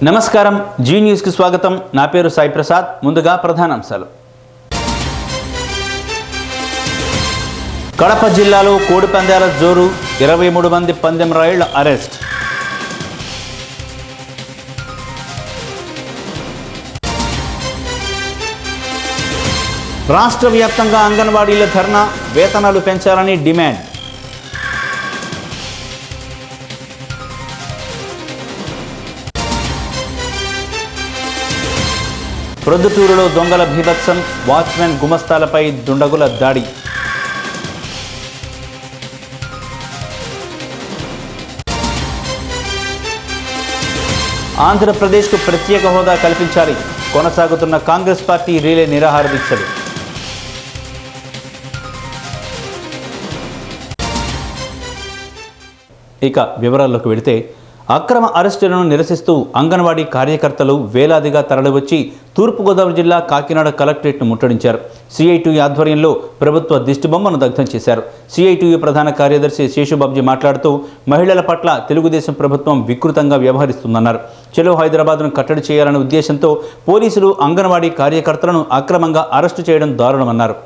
నమస్కారం, G news కి స్వాగతం. నా పేరు సాయి ప్రసాద్. ముందుగా ప్రధానాంశాలు. కడప జిల్లాలో కోడి పందాల జోరు, 23 మంది పందెం రాయుళ్ల అరెస్ట్. రాష్ట్ర వ్యాప్తంగా అంగన్వాడీల ధర్నా, వేతనాలు పెంచాలని డిమాండ్. ప్రొద్దుటూరులో దొంగల బీభత్సం, వాచ్మెన్ గుమస్తాలపై దుండగుల దాడి. ఆంధ్రప్రదేశ్కు ప్రత్యేక హోదా కల్పించాలి, కొనసాగుతున్న కాంగ్రెస్ పార్టీ రిలే నిరాహార దీక్షలు. ఇక వివరాల్లోకి వెళితే, అక్రమ అరెస్టులను నిరసిస్తూ అంగన్వాడీ కార్యకర్తలు వేలాదిగా తరలివచ్చి తూర్పుగోదావరి జిల్లా కాకినాడ కలెక్టరేట్ను ముట్టడించారు. సిఐటియు ఆధ్వర్యంలో ప్రభుత్వ దిష్టిబొమ్మను దగ్ధం చేశారు. సిఐటియు ప్రధాన కార్యదర్శి శేషుబాబ్జీ మాట్లాడుతూ, మహిళల పట్ల తెలుగుదేశం ప్రభుత్వం వికృతంగా వ్యవహరిస్తుందన్నారు. చలో హైదరాబాద్ను కట్టడి చేయాలనే ఉద్దేశంతో పోలీసులు అంగన్వాడీ కార్యకర్తలను అక్రమంగా అరెస్టు చేయడం దారుణమన్నారు.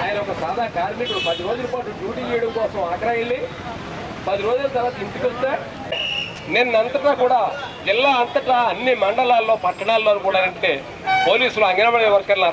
ఆయన ఒక సాదా కార్మికుడు 10 రోజుల పాటు డ్యూటీ చేయడం కోసం ఆగ్రా వెళ్ళి 10 రోజుల తర్వాత ఇంటికి వస్తే నిన్నంతటా కూడా జిల్లా అంతటా అన్ని మండలాల్లో పట్టణాల్లో కూడా అంటే పోలీసులు అంగన్వాడీ వర్కర్లు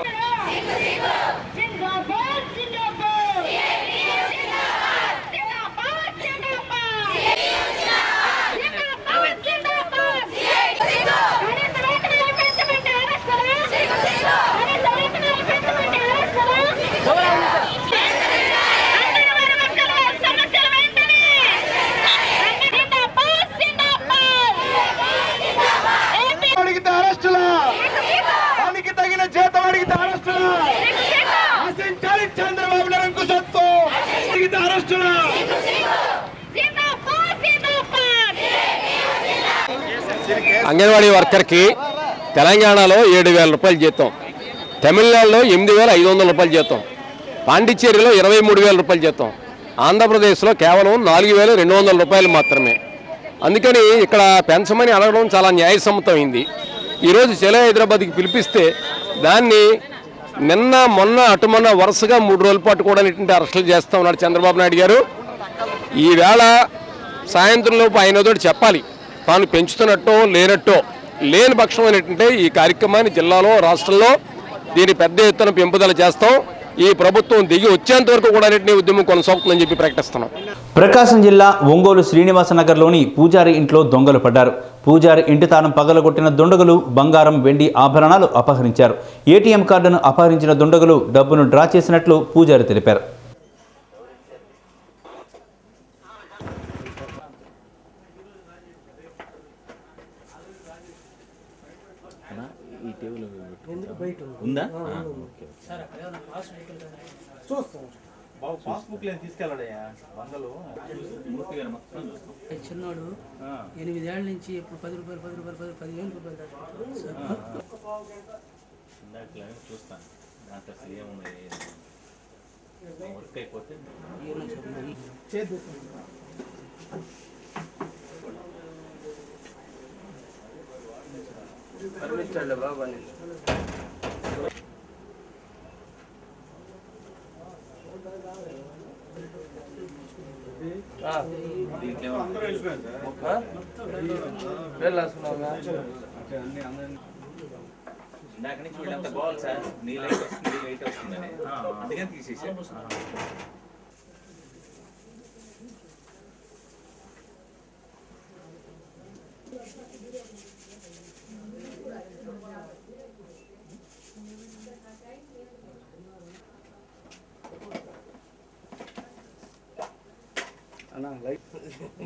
అంగన్వాడీ వర్కర్కి తెలంగాణలో 7,000 రూపాయలు జీతం, తమిళనాడులో 8,500 రూపాయలు జీతం, పాండిచ్చేరిలో 23,000 రూపాయలు జీతం, ఆంధ్రప్రదేశ్లో కేవలం 4,200 రూపాయలు మాత్రమే. అందుకని ఇక్కడ పెంచమని అడగడం చాలా న్యాయసమ్మతమైంది. ఈరోజు చలో హైదరాబాద్కి పిలిపిస్తే దాన్ని నిన్న మొన్న అటుమొన్న వరుసగా 3 రోజుల పాటు కూడా అరెస్టులు చేస్తూ ఉన్నాడు చంద్రబాబు నాయుడు గారు. ఈవేళ సాయంత్రంలోపు ఆయనతోటి చెప్పాలి, తాను పెంచుతున్నట్టో లేనట్టో. లేని పక్షం ఏంటంటే ఈ కార్యక్రమాన్ని జిల్లాలో రాష్ట్రంలో దీన్ని పెద్ద ఎత్తున పెంపుదల చేస్తాం. ఈ ప్రభుత్వం దిగి వచ్చేంత వరకు కూడా ఉద్యమం కొనసాగుతుందని చెప్పి ప్రకటిస్తున్నాం. ప్రకాశం జిల్లా ఒంగోలు శ్రీనివాసనగర్లోని పూజారి ఇంట్లో దొంగలు పడ్డారు. పూజారి ఇంటి తాళం పగలగొట్టిన దుండగులు బంగారం, వెండి ఆభరణాలు అపహరించారు. ఏటీఎం కార్డును అపహరించిన దుండగులు డబ్బును డ్రా చేసినట్లు పూజారి తెలిపారు. చిన్నోడు 8 ఏళ్ళ నుంచి ఇప్పుడు 10 రూపాయలు 15 రూపాయలు చూస్తాను. ఇందాక నుంచి వీళ్ళంతా గోల్ సార్, నీ లైట్ వస్తుంది లైట్ వస్తుందని అందుకని తీసేసారు.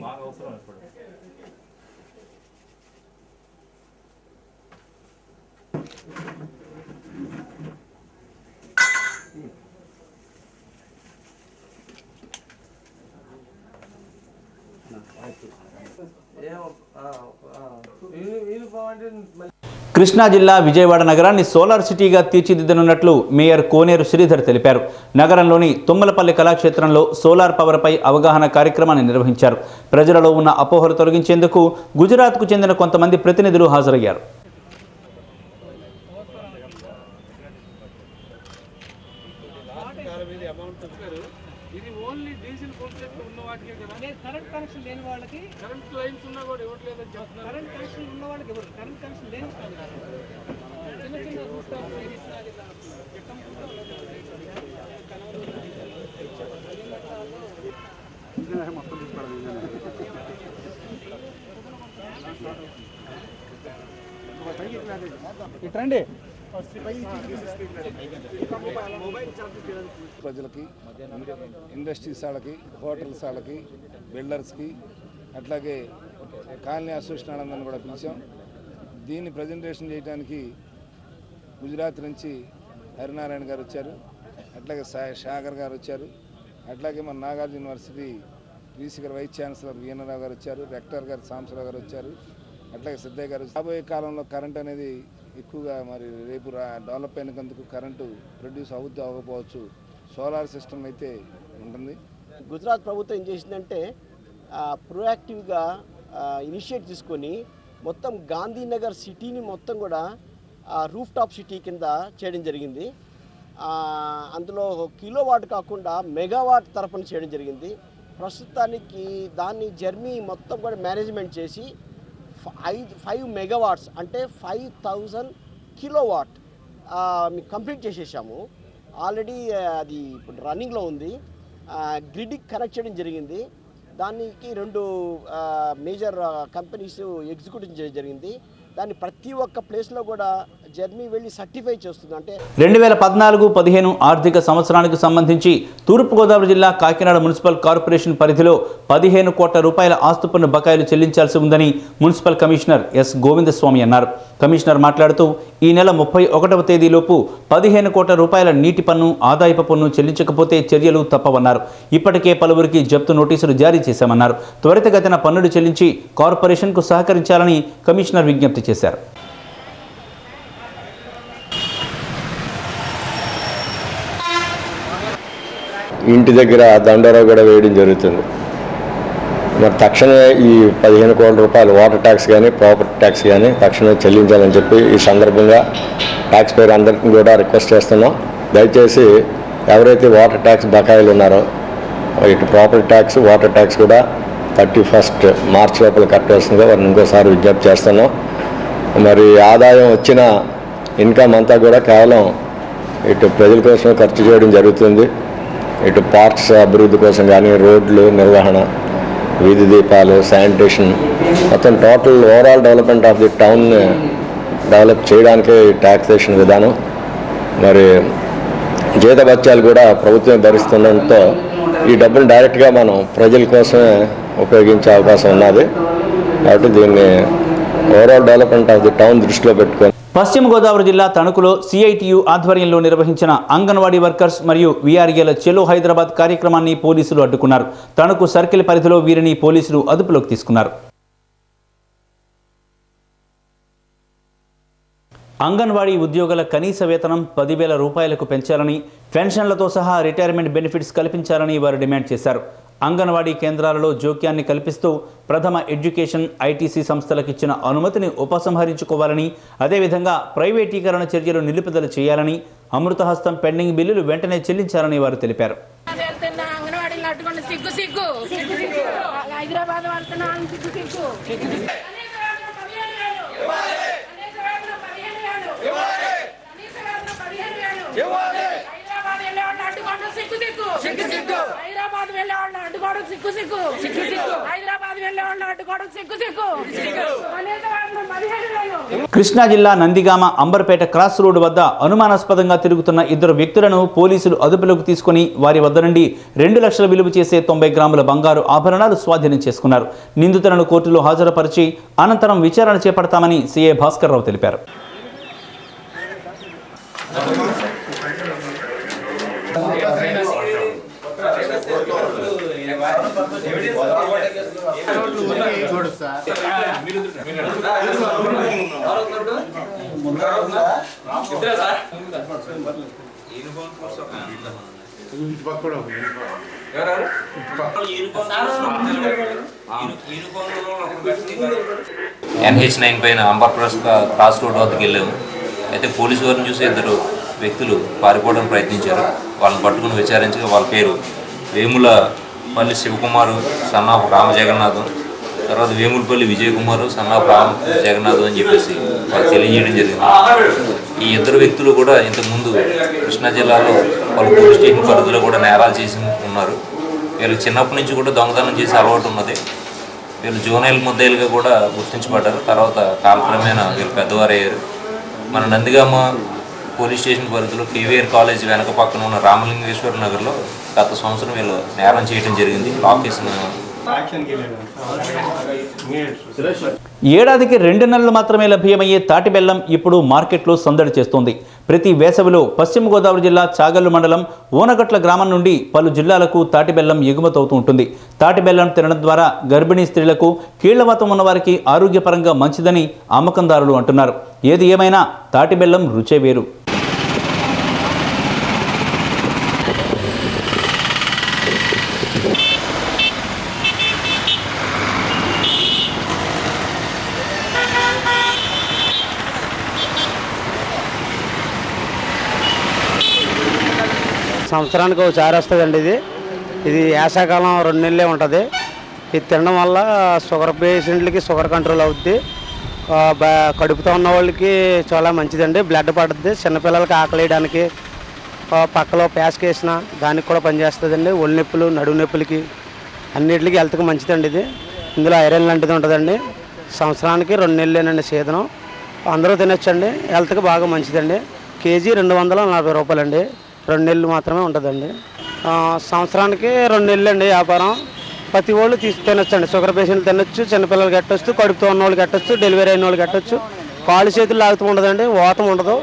బాగా అవసరం ఇప్పుడు. కృష్ణా జిల్లా విజయవాడ నగరాన్ని సోలార్ సిటీగా తీర్చిదిద్దనున్నట్లు మేయర్ కోనేరు శ్రీధర్ తెలిపారు. నగరంలోని తుమ్మలపల్లి కళాక్షేత్రంలో సోలార్ పవర్పై అవగాహన కార్యక్రమాన్ని నిర్వహించారు. ప్రజలలో ఉన్న అపోహలు తొలగించేందుకు గుజరాత్కు చెందిన కొంతమంది ప్రతినిధులు హాజరయ్యారు. ఇది ఓన్లీ డీజిల్ కాన్సెప్ట్ ఉన్న వాటికే కదా. కరెంట్ కనెక్షన్ లేని వాళ్ళకి కరెంట్ లైన్స్ ఉన్నా కూడా ఇవ్వట్లేదని చెప్తున్నారు. కరెంట్ కనెక్షన్ ఉన్న వాళ్ళకి ఇవ్వరు. కరెంట్ కనెక్షన్ లేని చిన్న చిన్న రూఫ్ టాప్ ఇట్రండి ప్రజలకి, ఇండస్ట్రీస్ వాళ్ళకి, హోటల్స్ వాళ్ళకి, బిల్డర్స్కి, అట్లాగే కాలనీ అసోసియేషన్ వాళ్ళందరినీ కూడా పిలిచాం. దీన్ని ప్రజెంటేషన్ చేయడానికి గుజరాత్ నుంచి హరినారాయణ గారు వచ్చారు, అట్లాగే సాగర్ గారు వచ్చారు, అట్లాగే మన నాగార్జున యూనివర్సిటీ వీసీ గారు వైస్ ఛాన్సలర్ వీఎన్ఆర్ గారు వచ్చారు, రెక్టర్ గారు సాంబశివరావు గారు వచ్చారు, అట్లాగే సిద్ధయ్య గారు. రాబోయే కాలంలో కరెంట్ అనేది ఎక్కువగా మరి రేపు డెవలప్ అయినందుకు కరెంటు ప్రొడ్యూస్ అవుతూ అవ్వకపోవచ్చు. సోలార్ సిస్టమ్ అయితే ఉంటుంది. గుజరాత్ ప్రభుత్వం ఏం చేసిందంటే ప్రొయాక్టివ్గా ఇనిషియేట్ తీసుకొని మొత్తం గాంధీనగర్ సిటీని మొత్తం కూడా రూఫ్ టాప్ సిటీ కింద చేయడం జరిగింది. అందులో కిలోవాట్ కాకుండా మెగావాట్ తరఫున చేయడం జరిగింది. ప్రస్తుతానికి దాన్ని జర్మీ మొత్తం కూడా మేనేజ్మెంట్ చేసి 5 మెగావాట్స్ అంటే 5000 కిలోవాట్ మీకు కంప్లీట్ చేసేసాము. ఆల్రెడీ అది ఇప్పుడు రన్నింగ్లో ఉంది. గ్రిడ్కి కనెక్ట్ చేయడం జరిగింది. దానికి 2 మేజర్ కంపెనీస్ ఎగ్జిక్యూటివ్ చేయడం జరిగింది. దాన్ని ప్రతి ఒక్క ప్లేస్లో కూడా జర్మీ వెళ్ళి సర్టిఫై చేస్తుంది. అంటే 2014-15 ఆర్థిక సంవత్సరానికి సంబంధించి తూర్పుగోదావరి జిల్లా కాకినాడ మున్సిపల్ కార్పొరేషన్ పరిధిలో 15 కోట్ల రూపాయల ఆస్తు పన్ను బకాయిలు చెల్లించాల్సి ఉందని మున్సిపల్ కమిషనర్ ఎస్ గోవిందస్వామి అన్నారు. కమిషనర్ మాట్లాడుతూ ఈ నెల 31వ తేదీలోపు 15 కోట్ల రూపాయల నీటి పన్ను, ఆదాయపు పన్ను చెల్లించకపోతే చర్యలు తప్పవన్నారు. ఇప్పటికే పలువురికి జప్తు నోటీసులు జారీ చేశామన్నారు. త్వరితగతిన పన్నులు చెల్లించి కార్పొరేషన్కు సహకరించాలని కమిషనర్ విజ్ఞప్తి చేశారు. ఇంటి దగ్గర దండోరా కూడా వేయడం జరుగుతుంది. మరి తక్షణమే ఈ 15 కోట్ల రూపాయలు వాటర్ ట్యాక్స్ కానీ ప్రాపర్టీ ట్యాక్స్ కానీ తక్షణమే చెల్లించాలని చెప్పి ఈ సందర్భంగా ట్యాక్స్ పేరు అందరికీ కూడా రిక్వెస్ట్ చేస్తున్నాం. దయచేసి ఎవరైతే వాటర్ ట్యాక్స్ బకాయిలు ఉన్నారో ఇటు ప్రాపర్టీ ట్యాక్స్, వాటర్ ట్యాక్స్ కూడా 31 మార్చి లోపల కట్టవలసిందిగా వారిని ఇంకోసారి విజ్ఞప్తి చేస్తున్నాం. మరి ఆదాయం వచ్చిన ఇన్కమ్ అంతా కూడా కేవలం ఇటు ప్రజల కోసమే ఖర్చు చేయడం జరుగుతుంది. ఇటు పార్క్స్ అభివృద్ధి కోసం కానీ, రోడ్లు నిర్వహణ, వీధి దీపాలు, శానిటేషన్, మొత్తం total overall development of the town develop చేయడానికి ట్యాక్సేషన్ విధానం. మరి జీతభత్యాలు కూడా ప్రభుత్వం భరిస్తుండటంతో ఈ డబ్బులు డైరెక్ట్గా మనం ప్రజల కోసమే ఉపయోగించే అవకాశం ఉన్నది. కాబట్టి దీన్ని overall development of the town దృష్టిలో పెట్టుకొని పశ్చిమ గోదావరి జిల్లా తణుకులో సిఐటియు ఆధ్వర్యంలో నిర్వహించిన అంగన్వాడీ వర్కర్స్ మరియు వీఆర్ఏల చెలో హైదరాబాద్ కార్యక్రమాన్ని పోలీసులు అడ్డుకున్నారు. తణుకు సర్కిల్ పరిధిలో వీరిని పోలీసులు అదుపులోకి తీసుకున్నారు. అంగన్వాడీ ఉద్యోగుల కనీస వేతనం 10,000 రూపాయలకు పెంచాలని, పెన్షన్లతో సహా రిటైర్మెంట్ బెనిఫిట్స్ కల్పించాలని వారు డిమాండ్ చేశారు. అంగన్వాడీ కేంద్రాలలో జోక్యాన్ని కల్పిస్తూ ప్రథమ ఎడ్యుకేషన్, ఐటీసీ సంస్థలకు ఇచ్చిన అనుమతిని ఉపసంహరించుకోవాలని, అదేవిధంగా ప్రైవేటీకరణ చర్యలు నిలుపుదల చేయాలని, అమృతహస్తం పెండింగ్ బిల్లులు వెంటనే చెల్లించాలని వారు తెలిపారు. కృష్ణా జిల్లా నందిగామ అంబర్పేట క్రాస్ రోడ్ వద్ద అనుమానాస్పదంగా తిరుగుతున్న 2 వ్యక్తులను పోలీసులు అదుపులోకి తీసుకుని వారి వద్ద నుండి 2 లక్షల విలువ చేసే 90 గ్రాముల బంగారు ఆభరణాలు స్వాధీనం చేసుకున్నారు. నిందితులను కోర్టులో హాజరుపరిచి అనంతరం విచారణ చేపడతామని సిఐ భాస్కర్ రావు తెలిపారు. NH9 పైన అంబర్ప్రస్ క్రాస్ రోడ్ వద్దకు వెళ్ళాము. అయితే పోలీసు వారిని చూసి ఇద్దరు వ్యక్తులు పారిపోవడానికి ప్రయత్నించారు. వాళ్ళని పట్టుకుని విచారించగా వాళ్ళ పేరు వేములపల్లి శివకుమారు సన్ ఆఫ్ రామ జగన్నాథం, తర్వాత వేములపల్లి విజయ్ కుమారు సన్ ఆఫ్ రామ జగన్నాథం అని చెప్పేసి వాళ్ళకి తెలియజేయడం జరిగింది. ఈ ఇద్దరు వ్యక్తులు కూడా ఇంతకుముందు కృష్ణా జిల్లాలో వాళ్ళు పోలీస్ స్టేషన్ పరిధిలో కూడా నేరాలు చేసి ఉన్నారు. వీళ్ళకి చిన్నప్పటి నుంచి కూడా దొంగతనం చేసే అలవాటు ఉన్నది. వీళ్ళు జూనైల్ ముద్దాయిలుగా కూడా గుర్తించబడ్డారు. తర్వాత కాలక్రమేణా వీళ్ళు పెద్దవారయ్యారు. మన నందిగామ పోలీస్ స్టేషన్ పరిధిలో కేవీఆర్ కాలేజ్ వెనక పక్కన ఉన్న రామలింగేశ్వర నగర్లో గత సంవత్సరం వీళ్ళు నేరం చేయడం జరిగింది. లాకేషన్ ఏడాదికి 2 నెలలు మాత్రమే లభ్యమయ్యే తాటి బెల్లం ఇప్పుడు మార్కెట్లో సందడి చేస్తోంది. ప్రతి వేసవిలో పశ్చిమ గోదావరి జిల్లా చాగల్లు మండలం ఓనగట్ల గ్రామం నుండి పలు జిల్లాలకు తాటి బెల్లం ఎగుమతవుతూ ఉంటుంది. తాటి బెల్లం తినడం ద్వారా గర్భిణీ స్త్రీలకు కీళ్లవాతం ఉన్నవారికి ఆరోగ్యపరంగా మంచిదని అమ్మకందారులు అంటున్నారు. ఏది ఏమైనా తాటి బెల్లం రుచే వేరు. సంవత్సరానికి ఒకసారి వస్తుందండి. ఇది వేసాకాలం 2 నెలలే ఉంటుంది. ఇది తినడం వల్ల షుగర్ పేషెంట్లకి షుగర్ కంట్రోల్ అవుద్ది. కడుపుతో ఉన్న వాళ్ళకి చాలా మంచిదండి. బ్లడ్ పడుతుంది. చిన్నపిల్లలకి ఆకలేయడానికి పక్కలో ప్యాస్క్ వేసిన దానికి కూడా పనిచేస్తుందండి. ఒళ్ళు నొప్పులు, నడుము నొప్పులకి అన్నిటికి హెల్త్కి మంచిదండి. ఇది ఇందులో ఐరన్ లాంటిది ఉంటుందండి. సంవత్సరానికి 2 నెలలేనండి సీజను. అందరూ తినొచ్చండి. హెల్త్కి బాగా మంచిదండి. కేజీ 240 రూపాయలండి. 2 నెలలు మాత్రమే ఉంటుందండి. సంవత్సరానికి 2 నెలలు అండి వ్యాపారం. ప్రతి వాళ్ళు తినొచ్చండి. షుగర్ పేషెంట్లు తినొచ్చు, చిన్నపిల్లలు కట్టొచ్చు, కడుపుతో ఉన్న వాళ్ళు కట్టొచ్చు, డెలివరీ అయిన వాళ్ళు కట్టొచ్చు. కాళ్ళు చేతులు లాగుతూ ఉండదండి, వాతం ఉండదు.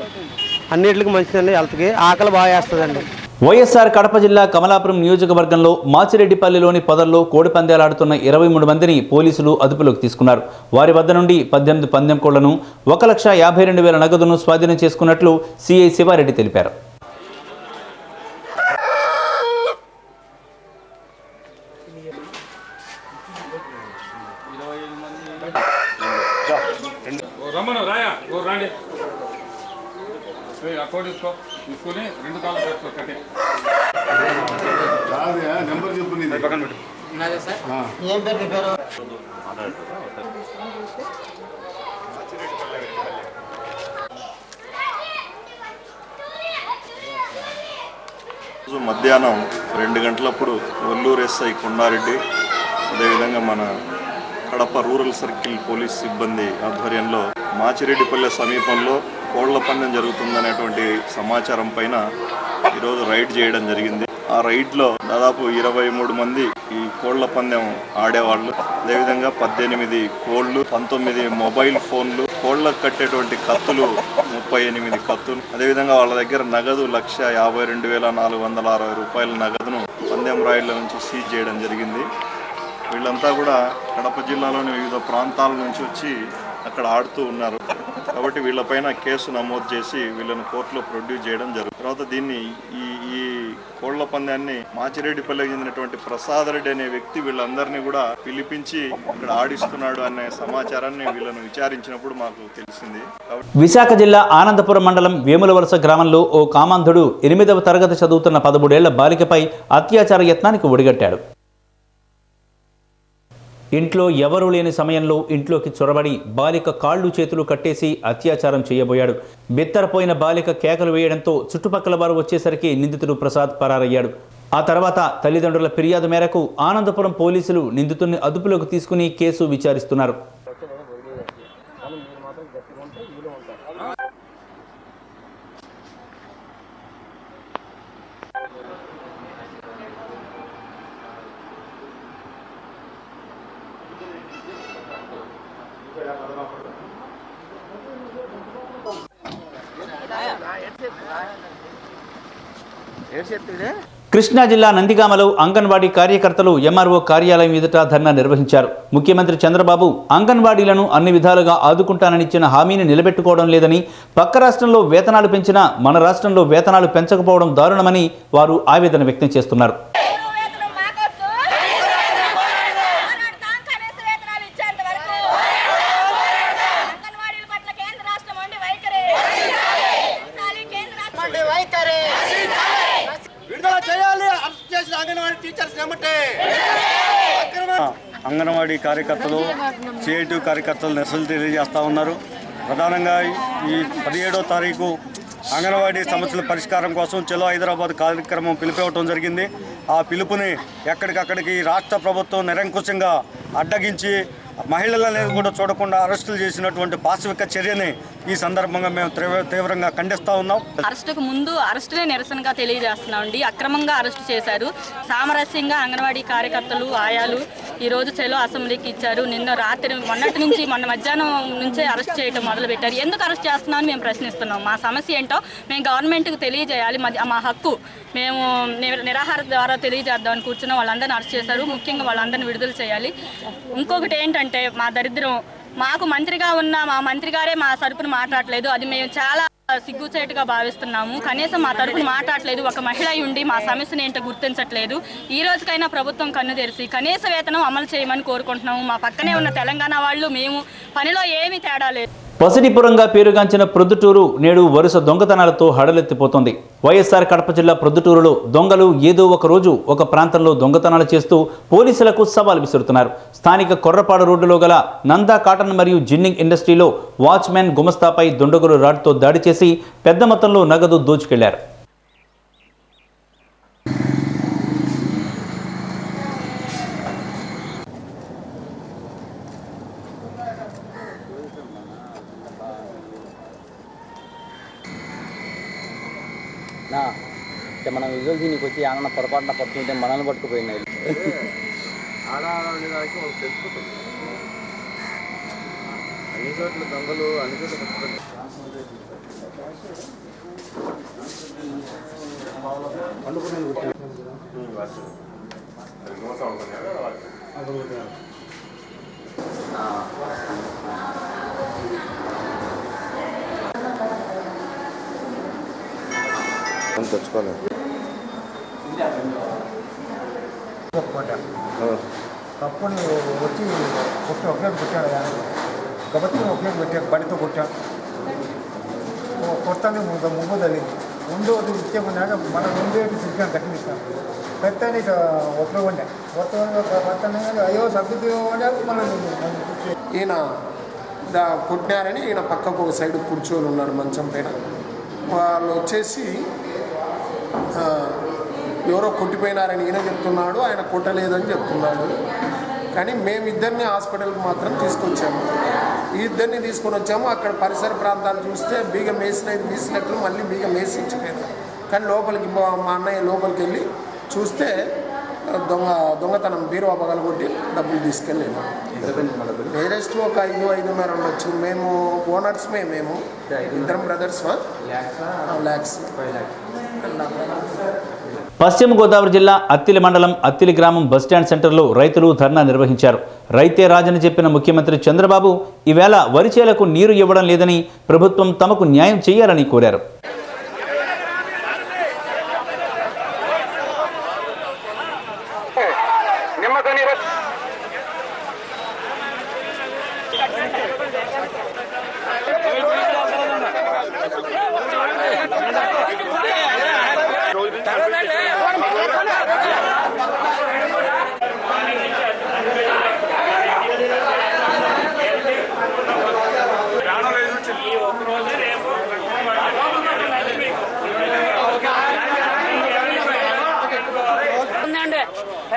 అన్నిటికి మంచిదండి. హెల్త్కి ఆకలి బాగా వేస్తుందండి. వైఎస్ఆర్ కడప జిల్లా కమలాపురం నియోజకవర్గంలో మాచిరెడ్డిపల్లిలోని పొదల్లో కోడి పందాలాడుతున్న 23 మందిని పోలీసులు అదుపులోకి తీసుకున్నారు. వారి వద్ద నుండి 18 పందెం కోళ్లను 1,52,000 నగదును స్వాధీనం చేసుకున్నట్లు సిఐ శివారెడ్డి తెలిపారు. రమ్మను రాయా రండి. అకౌంట్ తీసుకొని 2 కాళ్ళు పెట్టుకో కట్టే నెంబర్ చెప్పు. పక్కన పెట్టు. మధ్యాహ్నం 2 గంటలప్పుడు ఒల్లూరు ఎస్ఐ కొండారెడ్డి, అదేవిధంగా మన కడప రూరల్ సర్కిల్ పోలీస్ సిబ్బంది ఆధ్వర్యంలో మాచిరెడ్డిపల్లె సమీపంలో కోళ్ల పందెం జరుగుతుందనేటువంటి సమాచారం పైన ఈరోజు రైడ్ చేయడం జరిగింది. ఆ రైడ్లో దాదాపు 23 మంది ఈ కోళ్ల పందెం ఆడేవాళ్ళు, అదేవిధంగా 18 కోళ్లు, 19 మొబైల్ ఫోన్లు, కోళ్లకు కట్టేటువంటి కత్తులు 38 కత్తులు, అదేవిధంగా వాళ్ళ దగ్గర నగదు 1,52,460 రూపాయల నగదును పందెం రాయిల నుంచి సీజ్ చేయడం జరిగింది. వీళ్ళంతా కూడా కడప జిల్లాలోని వివిధ ప్రాంతాల నుంచి వచ్చి అక్కడ ఆడుతూ ఉన్నారు. కాబట్టి వీళ్ళపైన కేసు నమోదు చేసి వీళ్ళని కోర్టులో ప్రొడ్యూస్ చేయడం జరుగుతుంది. తర్వాత దీన్ని ఈ కోళ్ల పందాన్ని మాచిరెడ్డిపల్లికి చెందినటువంటి ప్రసాద్ రెడ్డి అనే వ్యక్తి వీళ్ళందరినీ కూడా పిలిపించి ఇక్కడ ఆడిస్తున్నాడు అనే సమాచారాన్ని వీళ్ళను విచారించినప్పుడు మాకు తెలిసింది. విశాఖ జిల్లా ఆనందపురం మండలం వేములవలస గ్రామంలో ఓ కామాంధుడు 8వ తరగతి చదువుతున్న 13 ఏళ్ల బాలికపై అత్యాచార యత్నానికి ఒడిగట్టాడు. ఇంట్లో ఎవరూ లేని సమయంలో ఇంట్లోకి చొరబడి బాలిక కాళ్ళు చేతులు కట్టేసి అత్యాచారం చేయబోయాడు. బెత్తరపోయిన బాలిక కేకలు వేయడంతో చుట్టుపక్కల వారు వచ్చేసరికి నిందితుడు ప్రసాద్ పరారయ్యాడు. ఆ తర్వాత తల్లిదండ్రుల ఫిర్యాదు మేరకు ఆనందపురం పోలీసులు నిందితుడిని అదుపులోకి తీసుకుని కేసు విచారిస్తున్నారు. కృష్ణా జిల్లా నందిగామలో అంగన్వాడీ కార్యకర్తలు ఎంఆర్ఓ కార్యాలయం ఎదుట ధర్నా నిర్వహించారు. ముఖ్యమంత్రి చంద్రబాబు అంగన్వాడీలను అన్ని విధాలుగా ఆదుకుంటాననిచ్చిన హామీని నిలబెట్టుకోవడం లేదని, పక్క రాష్ట్రంలో వేతనాలు పెంచినా మన రాష్ట్రంలో వేతనాలు పెంచకపోవడం దారుణమని వారు ఆవేదన వ్యక్తం చేస్తున్నారు. అంగన్వాడీ కార్యకర్తలు సిఐటి కార్యకర్తలు నిరసనలు తెలియజేస్తూ ఉన్నారు. ప్రధానంగా ఈ 17వ తారీఖు అంగన్వాడీ సమస్యల పరిష్కారం కోసం చలో హైదరాబాద్ కార్యక్రమం పిలిపివ్వడం జరిగింది. ఆ పిలుపుని ఎక్కడికక్కడికి రాష్ట్ర ప్రభుత్వం నిరంకుశంగా అడ్డగించి మహిళలనే కూడా చూడకుండా అరెస్టులు చేసినటువంటి పాశవిక చర్యని ఈ సందర్భంగా మేము తీవ్రంగా ఖండిస్తూ ఉన్నాం. అరెస్టుకు ముందు అరెస్టునే నిరసనగా తెలియజేస్తున్నామండి. అక్రమంగా అరెస్టు చేశారు. సామరస్యంగా అంగన్వాడీ కార్యకర్తలు, ఆయాలు ఈరోజు చెలో అసెంబ్లీకి ఇచ్చారు. నిన్న రాత్రి మొన్న మధ్యాహ్నం నుంచే అరెస్ట్ చేయడం మొదలుపెట్టారు. ఎందుకు అరెస్ట్ చేస్తున్నామని మేము ప్రశ్నిస్తున్నాం. మా సమస్య ఏంటో మేము గవర్నమెంట్కి తెలియజేయాలి. మా హక్కు మేము నిరాహార ద్వారా తెలియజేద్దామని కూర్చున్నాం. వాళ్ళందరినీ అరెస్ట్ చేశారు. ముఖ్యంగా వాళ్ళందరినీ విడుదల చేయాలి. ఇంకొకటి ఏంటంటే మా దరిద్రం, మాకు మంత్రిగా ఉన్న మా మంత్రి గారే మా తరపున మాట్లాడలేదు. అది మేము చాలా సిగ్గుచేటుగా భావిస్తున్నాము. కనీసం మా తరపున మాట్లాడలేదు. ఒక మహిళ ఉండి మా సమస్యను ఏంటో గుర్తించట్లేదు. ఈ రోజుకైనా ప్రభుత్వం కన్ను తెరిచి కనీస వేతనం అమలు చేయమని కోరుకుంటున్నాము. మా పక్కనే ఉన్న తెలంగాణ వాళ్ళు మేము పనిలో ఏమీ తేడా లేదు. పసిడిపురంగా పేరుగాంచిన ప్రొద్దుటూరు నేడు వరుస దొంగతనాలతో హడలెత్తిపోతోంది. వైఎస్ఆర్ కడప జిల్లా ప్రొద్దుటూరులో దొంగలు ఏదో ఒక రోజు ఒక ప్రాంతంలో దొంగతనాలు చేస్తూ పోలీసులకు సవాల్ విసురుతున్నారు. స్థానిక కొర్రపాడు రోడ్డులో గల నందా కాటన్ మరియు జిన్నింగ్ ఇండస్ట్రీలో వాచ్మెన్ గుమస్తాపై దుండగులు రాడ్తో దాడి చేసి పెద్ద మొత్తంలో నగదు దోచుకెళ్లారు. మనం విజువల్ దీనికి వచ్చి ఏమన్నా పొరపాటున పట్టుకుంటే మనల్ని పట్టుకుపోయినాయి. అన్ని చోట్ల దొంగలు అన్ని చోట్ల తెచ్చుకోలేదు. కప్పుని వచ్చి ఒకే కొట్టాడు. కాబట్టి ఒకే పెట్టాడు, బండితో కొట్టాడు. కొత్తని ముందు తల్లింది. ముందు ఇచ్చే కొన్నాక మనం ముందు సిగ్గా కట్టిస్తాం. పెత్తని ఒత్తకుండా అయ్యో సర్దుతూ మనం ఈయన కొట్టినారని ఈయన పక్కకు ఒక సైడ్ కూర్చొని ఉన్నారు మంచం పైన. వాళ్ళు వచ్చేసి ఎవరో కొట్టిపోయినారని ఈయన చెప్తున్నాడు, ఆయన కొట్టలేదని చెప్తున్నాడు. కానీ మేమిద్దరిని హాస్పిటల్కి మాత్రం తీసుకొచ్చాము. ఈ ఇద్దరిని తీసుకొని వచ్చాము. అక్కడ పరిసర ప్రాంతాలు చూస్తే బీగం వేసినట్లు మళ్ళీ బీగం వేసి ఇచ్చిపోయారు. కానీ లోపలికి మా అన్నయ్య లోపలికి వెళ్ళి చూస్తే దొంగతనం బీరువా పగలగొట్టి డబ్బులు తీసుకెళ్ళాము. నియరెస్ట్ ఒక 5-5.5 ఉండొచ్చు. మేము ఓనర్స్ మేము ఇద్దరం బ్రదర్స్ ల్యాక్స్. పశ్చిమ గోదావరి జిల్లా అత్తిలి మండలం అత్తిలి గ్రామం బస్టాండ్ సెంటర్లో రైతులు ధర్నా నిర్వహించారు. రైతే రాజని చెప్పిన ముఖ్యమంత్రి చంద్రబాబు ఈవేళ వరి చేలకు నీరు ఇవ్వడం లేదని, ప్రభుత్వం తమకు న్యాయం చేయాలని కోరారు.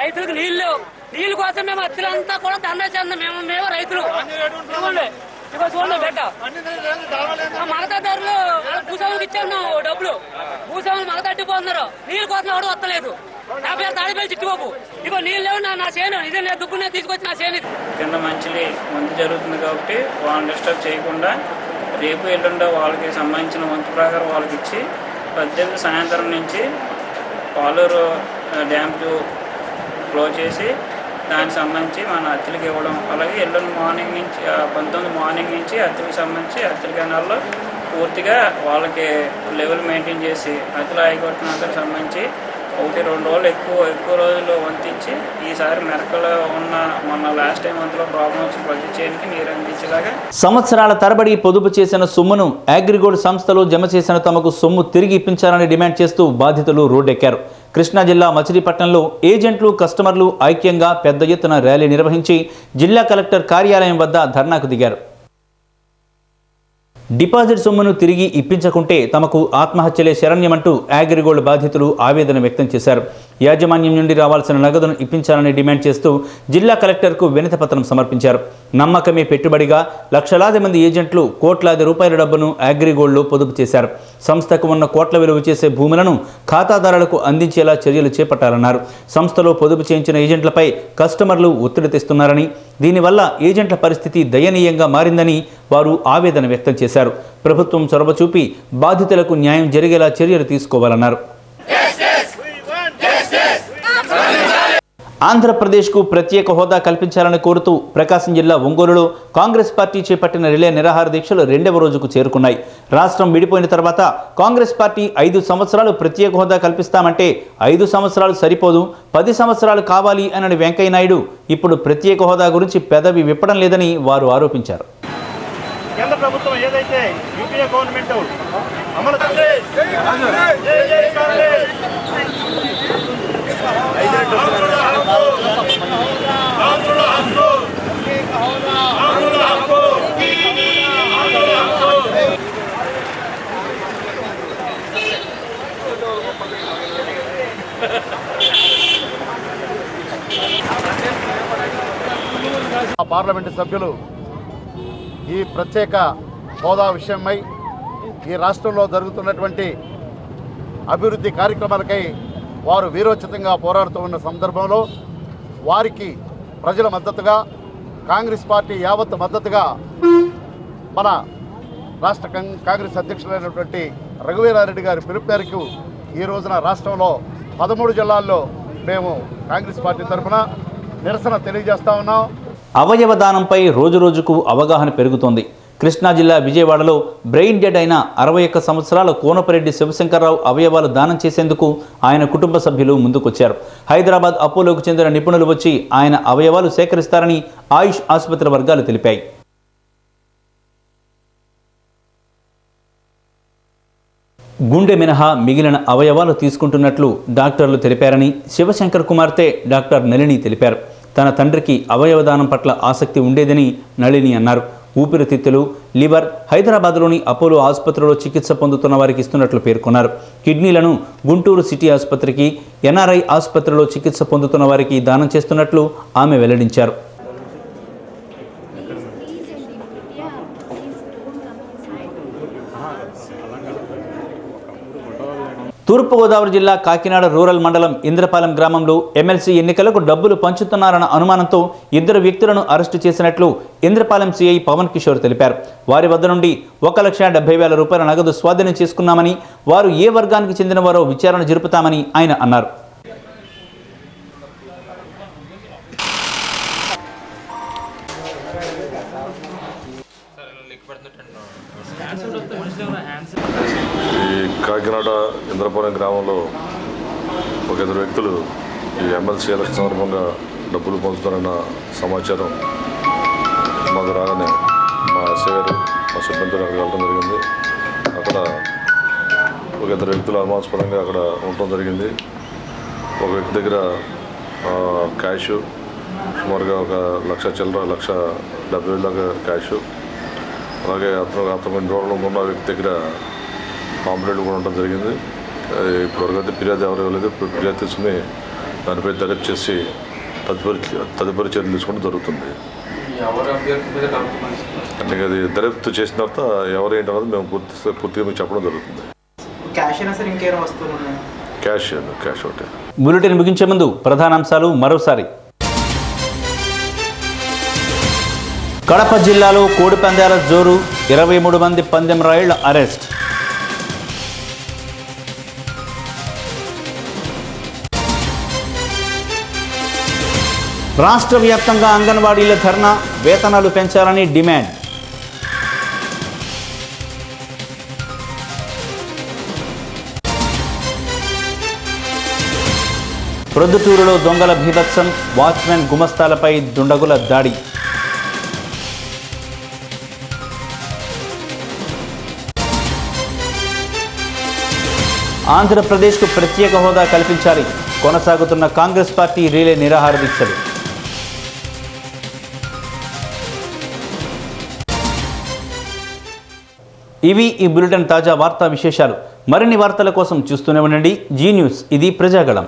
రైతులకు నీళ్ళు కోసం మేము అత్తిలంతా కూడా దండ చేద్దాం. మేము రైతులు చూడండి బిడ్డ మగతాదారులు భూస్వాములకు ఇచ్చాము డబ్బులు. భూస్వాములు మగతట్టిపోతున్నారు. నీళ్ళ కోసం ఎవరు వస్తలేదు. నా పేరు తాడిపల్లి చిట్టుబాబు. ఇగో నీళ్ళు లేవు నా చేను. ఇదే నేను దుక్కునే తీసుకొచ్చి నా చేను కింద మంచిది మందు జరుగుతుంది కాబట్టి వాళ్ళని డిస్టర్బ్ చేయకుండా రేపు ఎల్లుండ వాళ్ళకి సంబంధించిన వంతు ప్రకారం వాళ్ళకి ఇచ్చి 18 సాయంత్రం నుంచి పాలూరు డ్యామ్ క్లోజ్ చేసి దానికి సంబంధించి మన అత్తిలికి ఇవ్వడం, అలాగే ఎల్లుండి మార్నింగ్ నుంచి 19 మార్నింగ్ నుంచి అత్తిలికి సంబంధించి అత్తిలి కెనాల్లో పూర్తిగా వాళ్ళకి లెవెల్ మెయింటైన్ చేసి అత్తిలి ఆయకట్టునంతకు సంబంధించి 1-2 రోజులు ఎక్కువ రోజులు వంతించి ఈసారి మెరకలో ఉన్న మొన్న లాస్ట్ టైం అంతలో ప్రాబ్లం వచ్చి ప్రతి చేనికి నీరు అందించేలాగా సంవత్సరాల తరబడి పొదుపు చేసిన సొమ్మును అగ్రిగోల్డ్ సంస్థలో జమ చేసిన తమకు సొమ్ము తిరిగి ఇప్పించాలని డిమాండ్ చేస్తూ బాధితులు రోడ్డెక్కారు. కృష్ణా జిల్లా మచిలీపట్నంలో ఏజెంట్లు, కస్టమర్లు ఐక్యంగా పెద్ద ఎత్తున ర్యాలీ నిర్వహించి జిల్లా కలెక్టర్ కార్యాలయం వద్ద ధర్నాకు దిగారు. డిపాజిట్ సొమ్మును తిరిగి ఇప్పించకుంటే తమకు ఆత్మహత్యలే శరణ్యమంటూ అగ్రిగోల్డ్ బాధితులు ఆవేదన వ్యక్తం చేశారు. యాజమాన్యం నుండి రావాల్సిన నగదును ఇప్పించాలని డిమాండ్ చేస్తూ జిల్లా కలెక్టర్కు వినతిపత్రం సమర్పించారు. నమ్మకమే పెట్టుబడిగా లక్షలాది మంది ఏజెంట్లు కోట్లాది రూపాయల డబ్బును అగ్రిగోల్డ్లో పొదుపు చేశారు. సంస్థకు ఉన్న కోట్ల విలువ చేసే భూములను ఖాతాదారులకు అందించేలా చర్యలు చేపట్టాలన్నారు. సంస్థలో పొదుపు చేయించిన ఏజెంట్లపై కస్టమర్లు ఒత్తిడి తెస్తున్నారని, దీనివల్ల ఏజెంట్ల పరిస్థితి దయనీయంగా మారిందని వారు ఆవేదన వ్యక్తం చేశారు. ప్రభుత్వం చొరవ చూపి బాధితులకు న్యాయం జరిగేలా చర్యలు తీసుకోవాలన్నారు. ఆంధ్రప్రదేశ్కు ప్రత్యేక హోదా కల్పించాలని కోరుతూ ప్రకాశం జిల్లా ఒంగోలులో కాంగ్రెస్ పార్టీ చేపట్టిన రిలే నిరాహార దీక్షలు 2వ రోజుకు చేరుకున్నాయి. రాష్ట్రం విడిపోయిన తర్వాత కాంగ్రెస్ పార్టీ 5 సంవత్సరాలు ప్రత్యేక హోదా కల్పిస్తామంటే 5 సంవత్సరాలు సరిపోదు, 10 సంవత్సరాలు కావాలి అని వెంకయ్య నాయుడు ఇప్పుడు ప్రత్యేక హోదా గురించి పెదవి విప్పడం లేదని వారు ఆరోపించారు. కేంద్ర ప్రభుత్వం ఏదైతే యూపీఏ గవర్నమెంట్ అమలు పార్లమెంటు సభ్యులు ఈ ప్రత్యేక హోదా విషయమై ఈ రాష్ట్రంలో జరుగుతున్నటువంటి అభివృద్ధి కార్యక్రమాలకై వారు వీరోచితంగా పోరాడుతూ ఉన్న సందర్భంలో వారికి ప్రజల మద్దతుగా కాంగ్రెస్ పార్టీ యావత్ మద్దతుగా మన రాష్ట్ర కాంగ్రెస్ అధ్యక్షులైనటువంటి రఘువీరారెడ్డి గారి పిలుపు మేరకు ఈ రోజున రాష్ట్రంలో 13 జిల్లాల్లో మేము కాంగ్రెస్ పార్టీ తరఫున నిరసన తెలియజేస్తా ఉన్నాం. అవయవ దానంపై రోజురోజుకు అవగాహన పెరుగుతోంది. కృష్ణా జిల్లా విజయవాడలో బ్రెయిన్ డెడ్ అయిన 61 సంవత్సరాల కోనపరెడ్డి శివశంకర్రావు అవయవాలు దానం చేసేందుకు ఆయన కుటుంబ సభ్యులు ముందుకొచ్చారు. హైదరాబాద్ అపోలోకు చెందిన నిపుణులు వచ్చి ఆయన అవయవాలు సేకరిస్తారని ఆయుష్ ఆసుపత్రి వర్గాలు తెలిపాయి. గుండె మినహా మిగిలిన అవయవాలు తీసుకుంటున్నట్లు డాక్టర్లు తెలిపారని శివశంకర్ కుమార్తె డాక్టర్ నళిని తెలిపారు. తన తండ్రికి అవయవదానం పట్ల ఆసక్తి ఉండేదని నళిని అన్నారు. ఊపిరితిత్తులు, లివర్ హైదరాబాద్లోని అపోలో ఆసుపత్రిలో చికిత్స పొందుతున్న వారికి ఇస్తున్నట్లు పేర్కొన్నారు. కిడ్నీలను గుంటూరు సిటీ ఆసుపత్రికి, ఎన్ఆర్ఐ ఆసుపత్రిలో చికిత్స పొందుతున్న వారికి దానం చేస్తున్నట్లు ఆమె వెల్లడించారు. తూర్పుగోదావరి జిల్లా కాకినాడ రూరల్ మండలం ఇంద్రపాలెం గ్రామంలో ఎమ్మెల్సీ ఎన్నికలకు డబ్బులు పంచుతున్నారన్న అనుమానంతో 2 వ్యక్తులను అరెస్టు చేసినట్లు ఇంద్రపాలెం సిఐ పవన్ కిషోర్ తెలిపారు. వారి వద్ద నుండి 1,70,000 రూపాయల నగదు స్వాధీనం చేసుకున్నామని, వారు ఏ వర్గానికి చెందినవారో విచారణ జరుపుతామని ఆయన అన్నారు. కాకినాడ ఇంద్రపాలెం గ్రామంలో 2 వ్యక్తులు ఈ ఎమ్మెల్సీ ఎలక్షన్ సందర్భంగా డబ్బులు పంచుతారన్న సమాచారం మాకు రాగానే మా ఎస్ఐ గారు మా సిబ్బందితో అక్కడికి వెళ్ళడం జరిగింది. అక్కడ 2 వ్యక్తులు అనుమానాస్పదంగా అక్కడ ఉండటం జరిగింది. ఒక వ్యక్తి దగ్గర క్యాష్ సుమారుగా 1,00,000 చిల్లర 1,70,000 దాకా క్యాష్, అలాగే అతను ఇంట్లో ఉన్న వ్యక్తి దగ్గర కాంప్లైంట్ కూడా ఉండడం జరిగింది. ఇప్పటివరకు ఫిర్యాదు ఎవరు ఇవ్వలేదు. ఫిర్యాదు తీసుకుని దానిపై దర్యాప్తు చేసి తదుపరి చర్యలు తీసుకోవడం జరుగుతుంది. అంటే అది దర్యాప్తు చేసిన తర్వాత ఎవరు ఏంటన్నది మేము పూర్తిగా మీకు చెప్పడం జరుగుతుంది. క్యాష్ ఒకటే. బులెటిన్ ముగించే ముందు ప్రధానాంశాలు మరోసారి. కడప జిల్లాలో కోడిపందాల జోరు, 23 మంది పందెం రాయుళ్ల అరెస్ట్. రాష్ట్ర వ్యాప్తంగా అంగన్వాడీల ధర్నా, వేతనాలు పెంచాలని డిమాండ్. ప్రొద్దుటూరులో దొంగల భీభత్సం, వాచ్మెన్ గుమస్తాలపై దుండగుల దాడి. ఆంధ్రప్రదేశ్కు ప్రత్యేక హోదా కల్పించాలి, కొనసాగుతున్న కాంగ్రెస్ పార్టీ రిలే నిరాహార దీక్షలు. ఇవి ఈ బులెటిన్ తాజా వార్తా విశేషాలు. మరిన్ని వార్తల కోసం చూస్తూనే ఉండండి జీ న్యూస్. ఇది ప్రజాగళం.